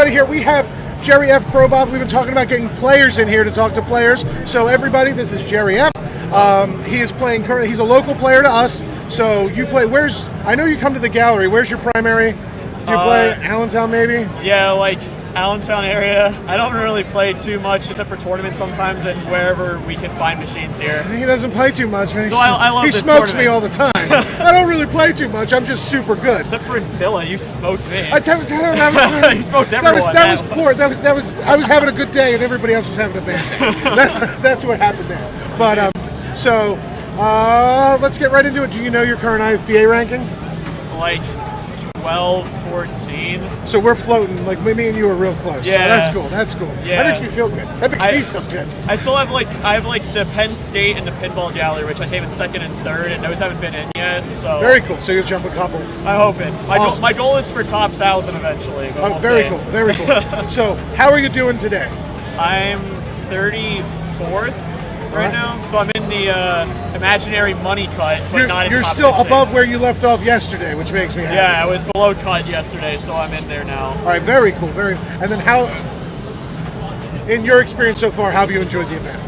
everybody here. We have Jerry F. Kroboth. We've been talking about getting players in here to talk to players. So everybody, this is Jerry F. He is playing currently. He's a local player to us. So you play. I know you come to the gallery. Where's your primary? Do you play Allentown maybe? Yeah, like Allentown area. I don't really play too much except for tournaments sometimes and wherever we can find machines here. He doesn't play too much, man. So I love he this smokes tournament. me all the time. I don't really play too much. I'm just super good. Except for in Philly, you smoked me. I tell you, you smoked everyone. That was poor. That was. I was having a good day, and everybody else was having a bad day. That's what happened there. But let's get right into it. Do you know your current IFBA ranking? Like 12, 14. So we're floating. Like me and you are real close. Yeah. So that's cool. That's cool. Yeah. That makes me feel good. That makes me feel good. I still have I have the Penn State and the Pinball gallery, which I came in second and third, and those haven't been in yet. So very cool. So you'll jump a couple. I'm hoping. Awesome. My goal is for top 1,000 eventually. But we'll very see. cool. Very cool. So how are you doing today? I'm 34th. Right now, so I'm in the imaginary money cut, but not in You're top still 16. above where you left off yesterday, which makes me happy. Yeah, I was below cut yesterday, so I'm in there now. All right, very cool. And then how, in your experience so far, how have you enjoyed the event?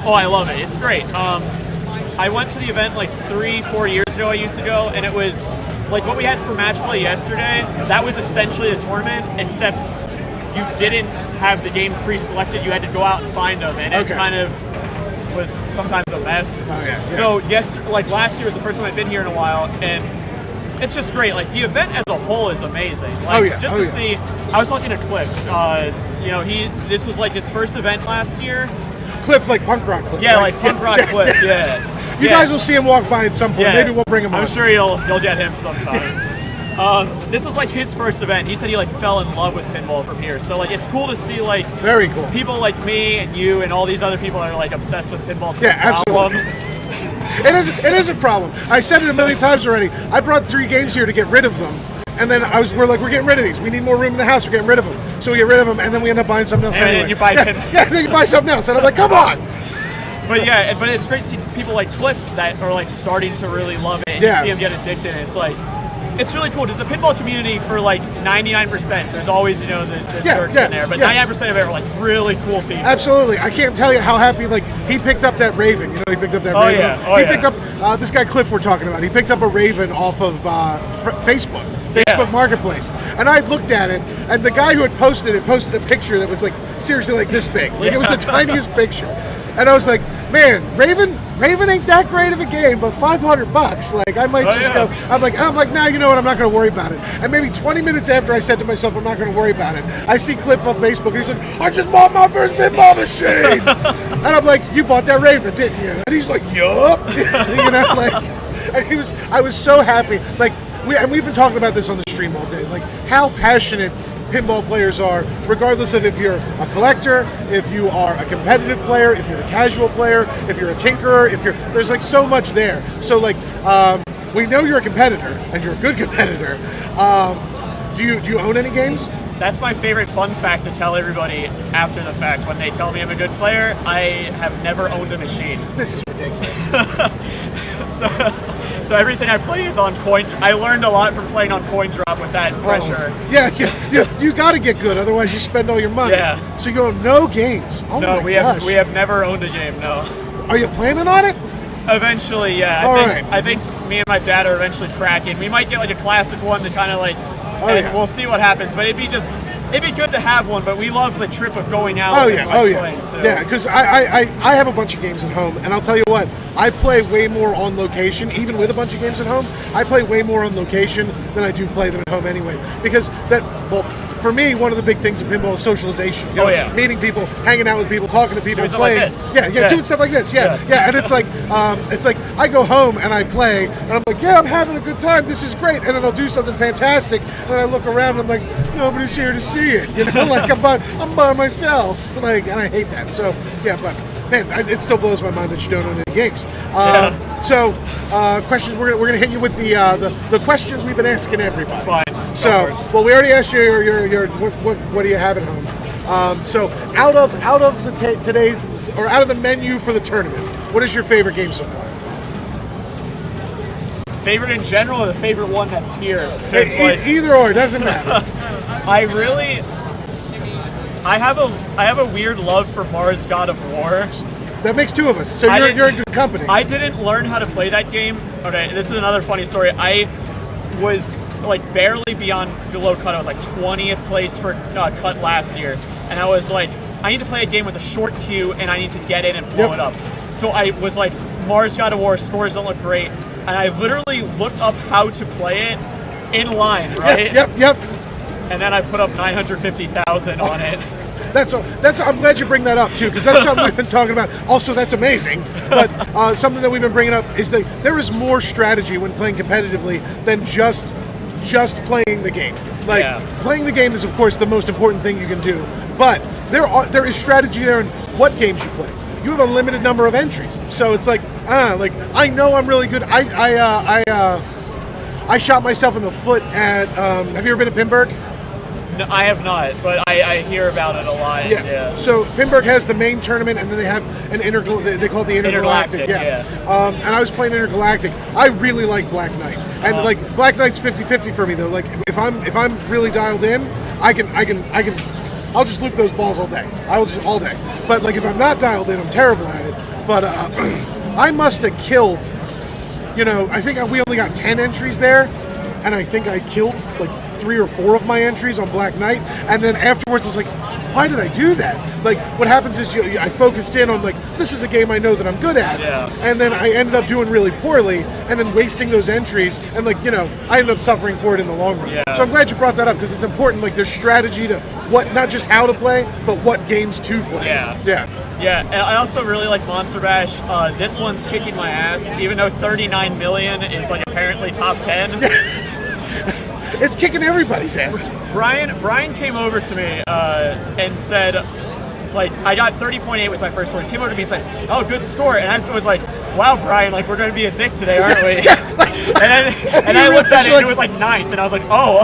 Oh, I love it. It's great. I went to the event 3-4 years ago. I used to go, and it was like what we had for match play yesterday. That was essentially a tournament, except you didn't have the games pre-selected. You had to go out and find them, and it kind of was sometimes a mess. Oh, yeah. So last year was the first time I've been here in a while, and it's just great. Like the event as a whole is amazing. See, I was talking to Cliff. This was his first event last year. Cliff, like punk rock Cliff. Yeah, right? like punk rock Cliff. Yeah. You guys will see him walk by at some point. Yeah. Maybe we'll bring him on. I'm sure you'll get him sometime. This was his first event. He said he fell in love with pinball from here. So it's cool to see very cool people like me and you and all these other people that are obsessed with pinball. Yeah, absolutely. It is a problem. I said it a million times already. I brought 3 games here to get rid of them, and then we're getting rid of these. We need more room in the house. We're getting rid of them. So we get rid of them, and then we end up buying something else anyway. And you buy then you buy something else, and I'm like, come on. But it's great to see people like Cliff that are starting to really love it, and you see them get addicted. And it's really cool. There's a pinball community for 99%. There's always the jerks in there, but 99% of it are really cool people. Absolutely. I can't tell you how happy he picked up that Raven. He picked up that Raven. He picked up this guy Cliff we're talking about. He picked up a Raven off of Facebook Marketplace, and I looked at it, and the guy who had posted a picture that was seriously this big. It was the tiniest picture, and I was like, man, Raven ain't that great of a game, but $500, I might go. I'm like, now you know what? I'm not going to worry about it. And maybe 20 minutes after I said to myself, I'm not going to worry about it, I see Cliff on Facebook, and he's like, I just bought my first pinball machine, and I'm like, you bought that Raven, didn't you? And he's like, yup, and I was so happy, we've been talking about this on the stream all day, how passionate pinball players are, regardless of if you're a collector, if you are a competitive player, if you're a casual player, if you're a tinkerer, there's so much there. So we know you're a competitor and you're a good competitor. Do you own any games? That's my favorite fun fact to tell everybody after the fact. When they tell me I'm a good player, I have never owned a machine. This is ridiculous. So everything I play is on coin. I learned a lot from playing on coin drop with that pressure. You got to get good, otherwise you spend all your money. Yeah. So you own no games. Oh no, my gosh. we have never owned a game. No. Are you planning on it? Eventually, yeah. I think me and my dad are eventually cracking. We might get a classic one to kind of we'll see what happens. But it'd be good to have one. But we love the trip of going out. Playing too. Yeah, because I have a bunch of games at home, and I'll tell you what, I play way more on location, even with a bunch of games at home. I play way more on location than I do play them at home anyway. Because for me, one of the big things in pinball is socialization. Meeting people, hanging out with people, talking to people, doing playing. Stuff like this. Doing stuff like this. Yeah. And it's I go home and I play, and I'm like, I'm having a good time. This is great. And then I'll do something fantastic, and then I look around and I'm like, nobody's here to see it. I'm by myself. And I hate that. So but man, it still blows my mind that you don't own any games. So questions. We're gonna hit you with the questions we've been asking everybody. It's fine. So, we already asked you your what do you have at home? So out of the menu for the tournament, what is your favorite game so far? Favorite in general, or the favorite one that's here? Either or, doesn't matter. I have a weird love for Mars God of War. That makes two of us, so you're in good company. I didn't learn how to play that game. Okay, this is another funny story. I was like barely beyond below cut. I was like 20th place for cut last year, and I was like, I need to play a game with a short queue, and I need to get in and blow it up. So I was like, Mars God of War, scores don't look great, and I literally looked up how to play it in line, right? Yep. And then I put up 950,000 on it. That's I'm glad you bring that up too, because that's something we've been talking about. Also, that's amazing. But something that we've been bringing up is that there is more strategy when playing competitively than just playing the game. Playing the game is, of course, the most important thing you can do. But there is strategy there in what games you play. You have a limited number of entries, so it's like I know I'm really good. I shot myself in the foot at. Have you ever been to Pinburg? No, I have not, but I hear about it a lot. Yeah. So Pinburg has the main tournament, and then they have an they call it the Intergalactic. And I was playing Intergalactic. I really like Black Knight, and like Black Knight's 50-50 for me though. Like if I'm really dialed in, I'll just loop those balls all day. I will just all day. But like if I'm not dialed in, I'm terrible at it. But I must have killed. I think we only got 10 entries there, and I think I killed like 3 or 4 of my entries on Black Knight, and then afterwards I was like, why did I do that? Like, what happens is I focused in on like, this is a game I know that I'm good at, and then I ended up doing really poorly, and then wasting those entries, and like, I ended up suffering for it in the long run. So I'm glad you brought that up, because it's important, like, there's strategy to not just how to play, but what games to play. Yeah, and I also really like Monster Bash. This one's kicking my ass, even though 39 million is like apparently top 10. It's kicking everybody's ass. Brian came over to me and said, like, I got 30.8 was my first score. He came over to me and said, oh, good score. And I was like, wow, Brian, like, we're going to be a dick today, aren't we? and I looked at it, and it was like 9th, and I was like, oh,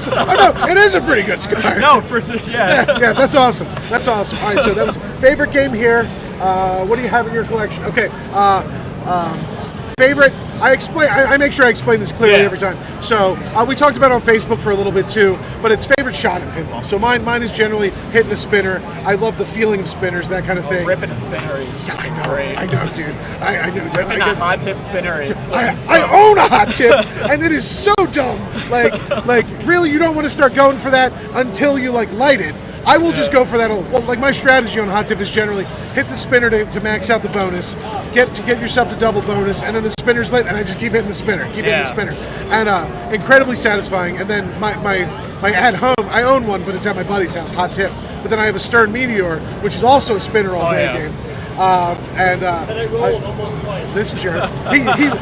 no, it is a pretty good score. No, yeah, that's awesome. That's awesome. All right, so that was favorite game here. What do you have in your collection? Okay, favorite. I make sure I explain this clearly every time. So we talked about it on Facebook for a little bit too, but it's favorite shot in pinball. So mine is generally hitting a spinner. I love the feeling of spinners, that kind of thing. Ripping a spinner is great. I know, dude. I know. Ripping a hot tip spinner is. I own a hot tip, and it is so dumb. Like really, you don't want to start going for that until you like light it. I will just go for that. Well, like my strategy on hot tip is generally hit the spinner to max out the bonus, get yourself to double bonus, and then the spinner's lit, and I just keep hitting the spinner, and incredibly satisfying. And then my at home, I own one, but it's at my buddy's house, hot tip. But then I have a Stern Meteor, which is also a spinner all day game. And I rolled almost twice. This jerk.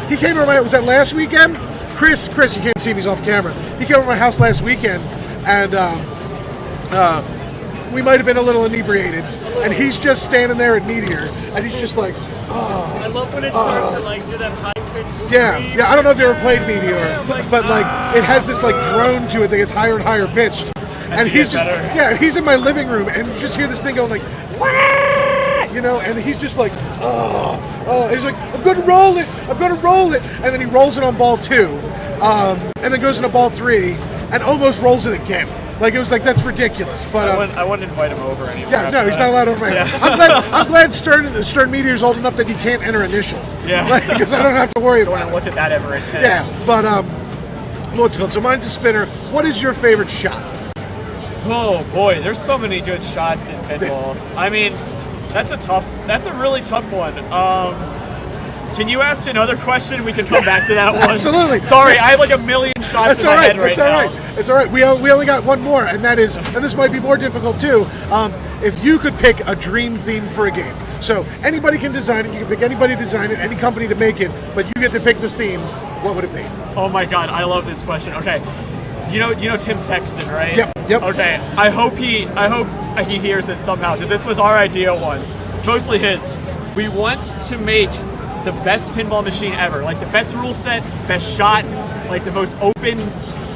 He came over was that last weekend? Chris, you can't see me, he's off camera. He came over to my house last weekend, and we might have been a little inebriated, and he's just standing there at Meteor, and he's just like, I love when it starts to like do that high pitch. Yeah. I don't know if you ever played Meteor, but like it has this like drone to it that gets higher and higher pitched, and he's just he's in my living room, and you just hear this thing going like, wah! And he's just like, he's like, I'm gonna roll it, and then he rolls it on ball 2, and then goes into ball 3, and almost rolls it again. Like, it was like, that's ridiculous. But I wouldn't invite him over anymore. Yeah, no, he's not allowed over my house. I'm glad Stern Meteor's old enough that he can't enter initials. Yeah. Because I don't have to worry about it. I don't want to look at that ever again. Yeah, but what's it called? So mine's a spinner. What is your favorite shot? Oh boy, there's so many good shots in pinball. I mean, that's a really tough one. Can you ask another question? We can come back to that one. Absolutely. Sorry, I have like a million shots in my head right now. It's all right. We only got one more, and that is, and this might be more difficult too. If you could pick a dream theme for a game, so anybody can design it. You can pick anybody to design it, any company to make it, but you get to pick the theme. What would it be? Oh my God, I love this question. Okay, you know Tim Sexton, right? Yep. Okay, I hope he hears this somehow, because this was our idea once, mostly his. We want to make the best pinball machine ever, like the best rule set, best shots, like the most open,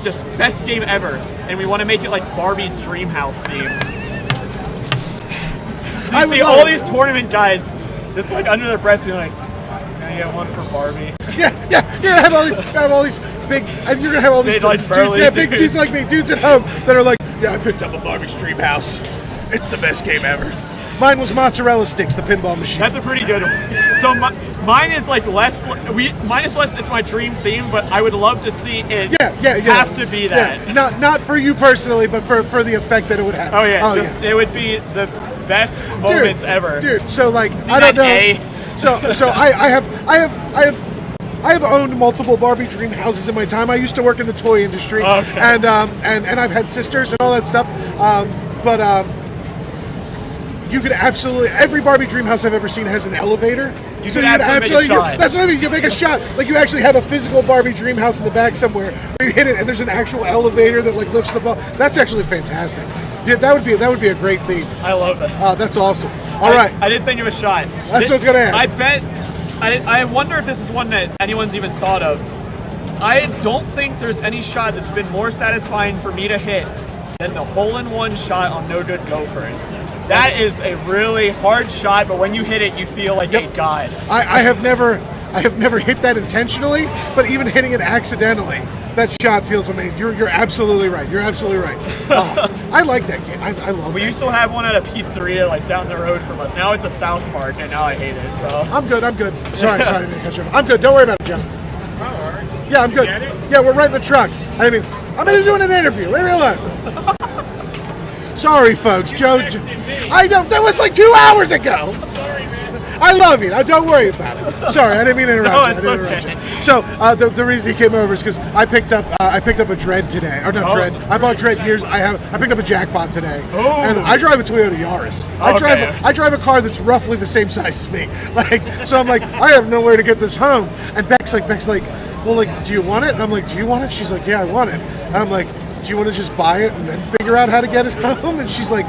just best game ever, and we want to make it like Barbie's Dreamhouse themed. So you see all these tournament guys just like under their breaths being like, can I get one for Barbie? Yeah. Have all these big, and you're gonna have all these big dudes like me, dudes at home that are like, yeah, I picked up a Barbie's Dreamhouse. It's the best game ever. Mine was mozzarella sticks, the pinball machine. That's a pretty good one. So mine is like less. Mine is less. It's my dream theme, but I would love to see it. Have to be that. Yeah. Not for you personally, but for the effect that it would have. Oh yeah, it would be the best moments ever. Dude, so like I don't know. So I have owned multiple Barbie dream houses in my time. I used to work in the toy industry, and I've had sisters and all that stuff. You could absolutely, every Barbie dream house I've ever seen has an elevator. You could absolutely make a shot. That's what I mean. You make a shot. Like you actually have a physical Barbie dream house in the back somewhere where you hit it and there's an actual elevator that like lifts the ball. That's actually fantastic. Yeah, that would be a great theme. I love that. That's awesome. All right. I didn't think of a shot. That's what I was gonna ask. I bet. I wonder if this is one that anyone's even thought of. I don't think there's any shot that's been more satisfying for me to hit than the hole-in-one shot on No Good Gophers. That is a really hard shot, but when you hit it, you feel like a god. I have never hit that intentionally, but even hitting it accidentally, that shot feels amazing. You're absolutely right. You're absolutely right. I like that game. I love it. We used to have one at a pizzeria like down the road from us. Now it's a South Park, and now I hate it. So I'm good. Sorry to cut you off. I'm good. Don't worry about it, Jeff. Yeah, I'm good. Yeah, we're right in the truck. I mean, I'm doing an interview. Leave me alone. Sorry, folks. Joe. I know that was like 2 hours ago. Sorry, man. I love you. Don't worry about it. Sorry, I didn't mean to interrupt you. No, it's okay. So the reason he came over is because I picked up a Dread today, or not Dread. I bought Dread years. I picked up a Jackpot today, and I drive a Toyota Yaris. I drive a car that's roughly the same size as me. So I'm like, I have nowhere to get this home. And Beck's like, well, like, do you want it? And I'm like, do you want it? She's like, yeah, I want it. And I'm like, do you want to just buy it and then figure out how to get it home? And she's like,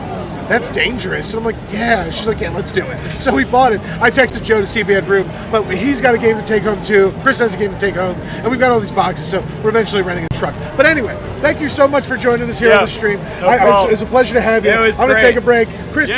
that's dangerous. And I'm like, yeah. She's like, yeah, let's do it. So we bought it. I texted Joe to see if he had room, but he's got a game to take home too. Chris has a game to take home, and we've got all these boxes, so we're eventually renting a truck. But anyway, thank you so much for joining us here on the stream. No problem. It was a pleasure to have you. It was I'm going to great. take a break. Chris,